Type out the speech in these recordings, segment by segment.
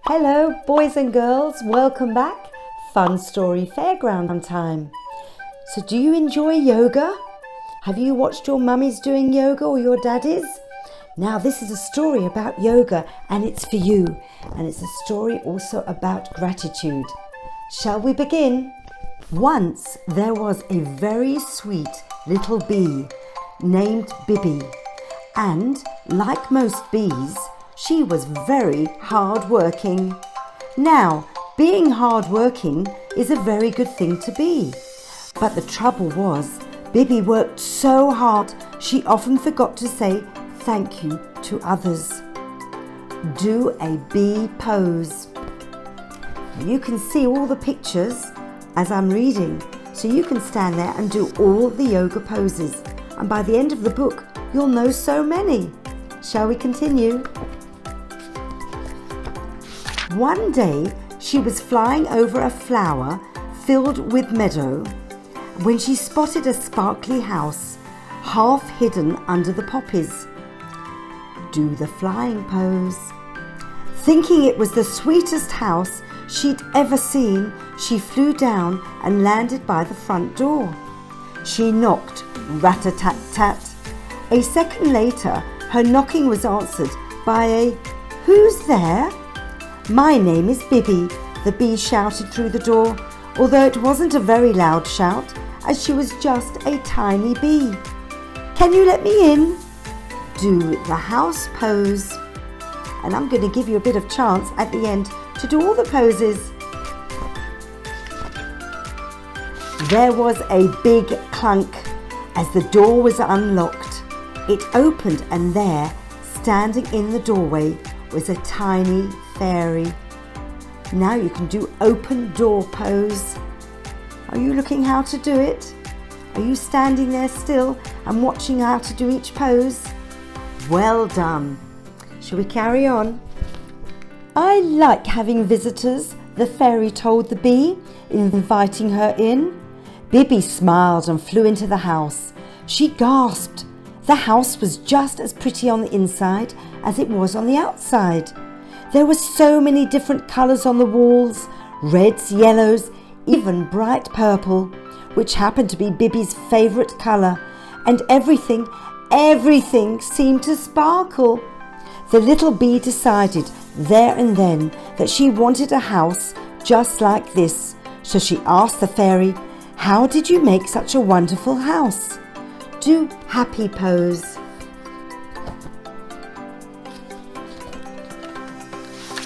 Hello boys and girls, welcome back. Fun story fairground time. So do you enjoy yoga? Have you watched your mummies doing yoga or your daddies? Now this is a story about yoga and it's for you. And it's a story also about gratitude. Shall we begin? Once there was a very sweet little bee named BIBI. And like most bees, she was very hard-working. Now, being hard-working is a very good thing to be. But the trouble was, BIBI worked so hard, she often forgot to say thank you to others. Do a bee pose. You can see all the pictures as I'm reading, so you can stand there and do all the yoga poses. And by the end of the book, you'll know so many. Shall we continue? One day, she was flying over a flower filled with meadow when she spotted a sparkly house, half hidden under the poppies. Do the flying pose. Thinking it was the sweetest house she'd ever seen, she flew down and landed by the front door. She knocked, rat-a-tat-tat. A second later, her knocking was answered by a "Who's there?" "My name is BIBI," the bee shouted through the door, although it wasn't a very loud shout, as she was just a tiny bee. "Can you let me in?" Do the house pose. And I'm going to give you a bit of chance at the end to do all the poses. There was a big clunk as the door was unlocked. It opened and there, standing in the doorway, was a tiny fairy. Now you can do open door pose. Are you looking how to do it? Are you standing there still and watching how to do each pose? Well done. Shall we carry on? "I like having visitors," the fairy told the bee, inviting her in. BIBI smiled and flew into the house. She gasped. The house was just as pretty on the inside as it was on the outside. There were so many different colours on the walls, reds, yellows, even bright purple, which happened to be BIBI's favourite colour, and everything seemed to sparkle. The little bee decided there and then that she wanted a house just like this, so she asked the fairy, "How did you make such a wonderful house?" Do happy pose.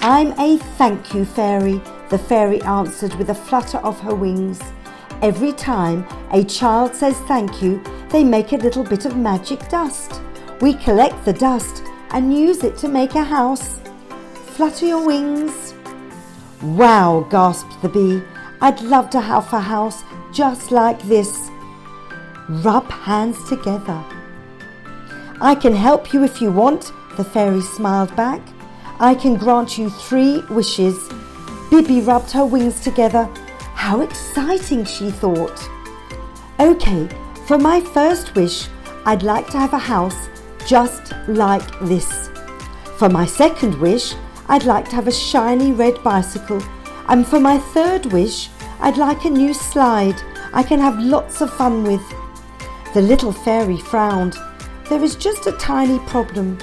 "I'm a thank you fairy," the fairy answered with a flutter of her wings. "Every time a child says thank you, they make a little bit of magic dust. We collect the dust and use it to make a house. Flutter your wings." "Wow," gasped the bee. "I'd love to have a house just like this." Rub hands together. "I can help you if you want," the fairy smiled back. "I can grant you 3 wishes. BIBI rubbed her wings together. How exciting, she thought. "Okay, for my first wish, I'd like to have a house just like this. For my second wish, I'd like to have a shiny red bicycle. And for my third wish, I'd like a new slide I can have lots of fun with." The little fairy frowned. "There is just a tiny problem.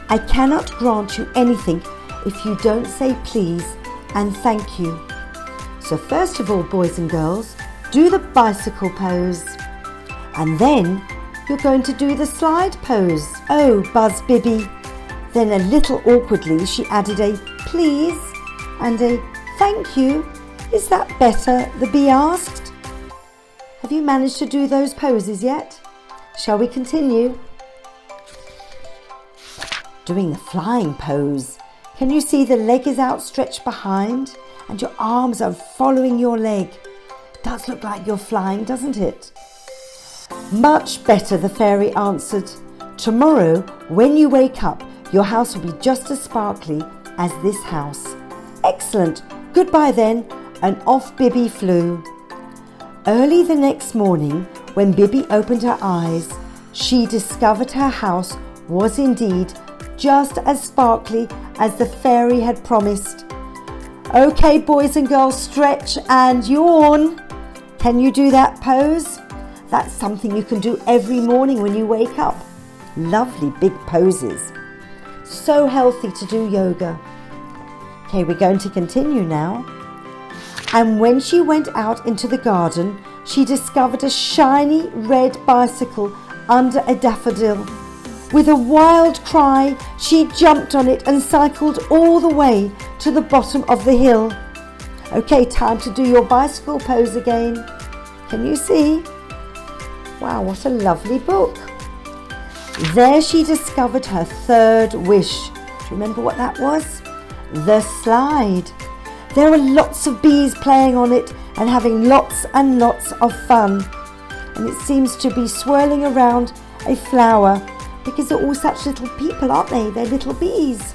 I cannot grant you anything if you don't say please and thank you. So first of all, boys and girls, do the bicycle pose. And then you're going to do the slide pose." "Oh," buzzed BIBI. Then a little awkwardly she added a "please" and a "thank you." "Is that better?" the bee asked. Have you managed to do those poses yet? Shall we continue? Doing the flying pose. Can you see the leg is outstretched behind and your arms are following your leg? Does look like you're flying, doesn't it? "Much better," the fairy answered. "Tomorrow, when you wake up, your house will be just as sparkly as this house." "Excellent. Goodbye then," and off BIBI flew. Early the next morning, when BIBI opened her eyes, she discovered her house was indeed just as sparkly as the fairy had promised. Okay, boys and girls, stretch and yawn. Can you do that pose? That's something you can do every morning when you wake up. Lovely big poses. So healthy to do yoga. Okay, we're going to continue now. And when she went out into the garden, she discovered a shiny red bicycle under a daffodil. With a wild cry, she jumped on it and cycled all the way to the bottom of the hill. Okay, time to do your bicycle pose again. Can you see? Wow, what a lovely book. There she discovered her third wish. Do you remember what that was? The slide. There were lots of bees playing on it and having lots and lots of fun. And it seems to be swirling around a flower because they're all such little people, aren't they? They're little bees.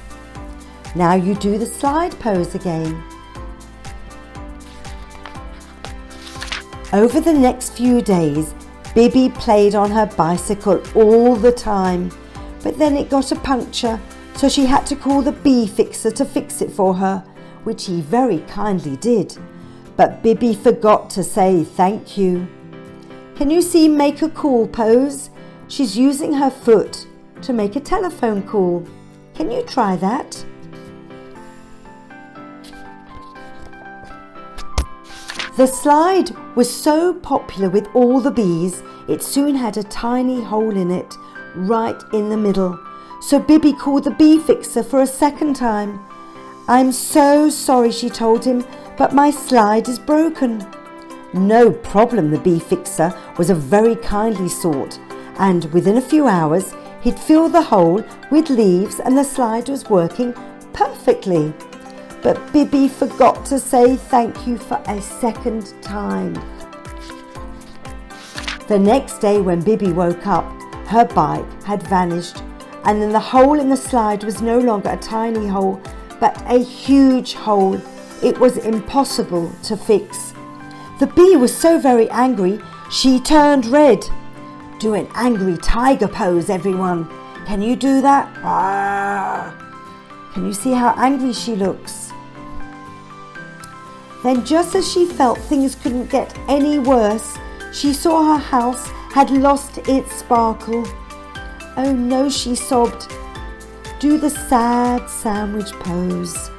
Now you do the slide pose again. Over the next few days, Bibi played on her bicycle all the time, but then it got a puncture, so she had to call the bee fixer to fix it for her, which he very kindly did. But Bibi forgot to say thank you. Can you see make a call pose? She's using her foot to make a telephone call. Can you try that? The slide was so popular with all the bees, it soon had a tiny hole in it, right in the middle. So Bibi called the bee fixer for a second time. I'm so sorry, she told him, but my slide is broken. No problem, the bee fixer was a very kindly sort, and within a few hours he'd filled the hole with leaves and the slide was working perfectly. But Bibi forgot to say thank you for a second time. The next day when Bibi woke up, her bike had vanished, and then the hole in the slide was no longer a tiny hole, but a huge hole. It was impossible to fix. The bee was so very angry, she turned red. Do an angry tiger pose, everyone. Can you do that? Ah. Can you see how angry she looks? Then just as she felt things couldn't get any worse, she saw her house had lost its sparkle. Oh no, she sobbed. Do the sad sandwich pose.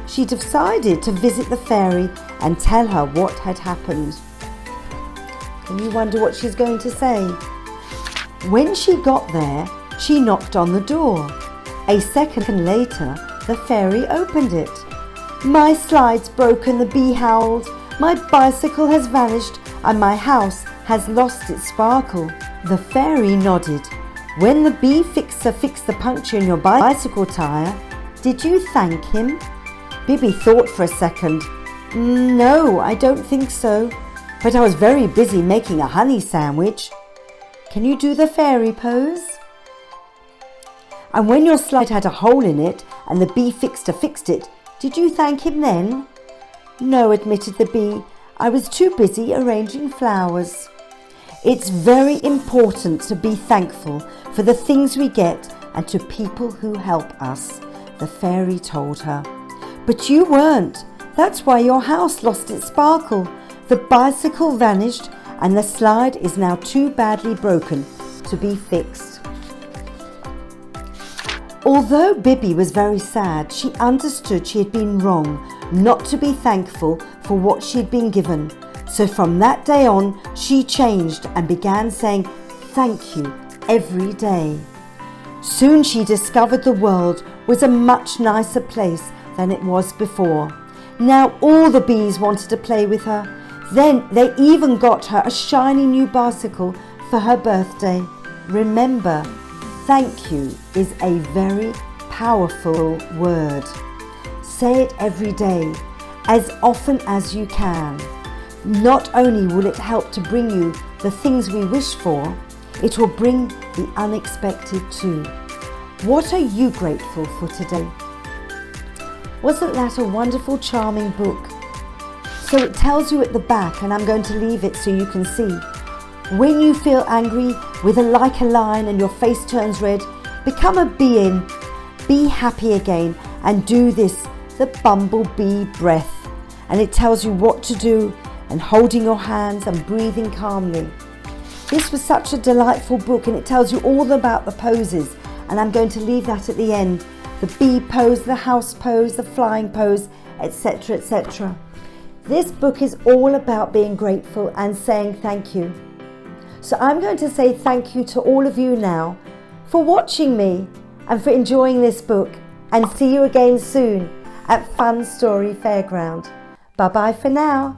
She decided to visit the fairy and tell her what had happened. Can you wonder what she's going to say? When she got there, she knocked on the door. A second later, the fairy opened it. My slide's broken, the bee howled. My bicycle has vanished and my house has lost its sparkle. The fairy nodded. When the bee fixer fixed the puncture in your bicycle tire, did you thank him? Bibi thought for a second. No, I don't think so. But I was very busy making a honey sandwich. Can you do the fairy pose? And when your slide had a hole in it and the bee fixer fixed it, did you thank him then? No, admitted the bee. I was too busy arranging flowers. It's very important to be thankful for the things we get and to people who help us, the fairy told her. But you weren't. That's why your house lost its sparkle. The bicycle vanished and the slide is now too badly broken to be fixed. Although Bibi was very sad, she understood she had been wrong not to be thankful for what she'd been given. So from that day on, she changed and began saying thank you every day. Soon she discovered the world was a much nicer place than it was before. Now all the bees wanted to play with her. Then they even got her a shiny new bicycle for her birthday. Remember, thank you is a very powerful word. Say it every day, as often as you can. Not only will it help to bring you the things we wish for, it will bring the unexpected too. What are you grateful for today? Wasn't that a wonderful, charming book? So it tells you at the back, and I'm going to leave it so you can see. When you feel angry with like a lion and your face turns red, become a being. Be happy again and do this the bumblebee breath, and it tells you what to do and holding your hands and breathing calmly. This was such a delightful book, and it tells you all about the poses, and I'm going to leave that at the end. The bee pose, the house pose, the flying pose, etc., etc. This book is all about being grateful and saying thank you. So I'm going to say thank you to all of you now for watching me and for enjoying this book, and see you again soon at Fun Story Fairground. Bye bye for now.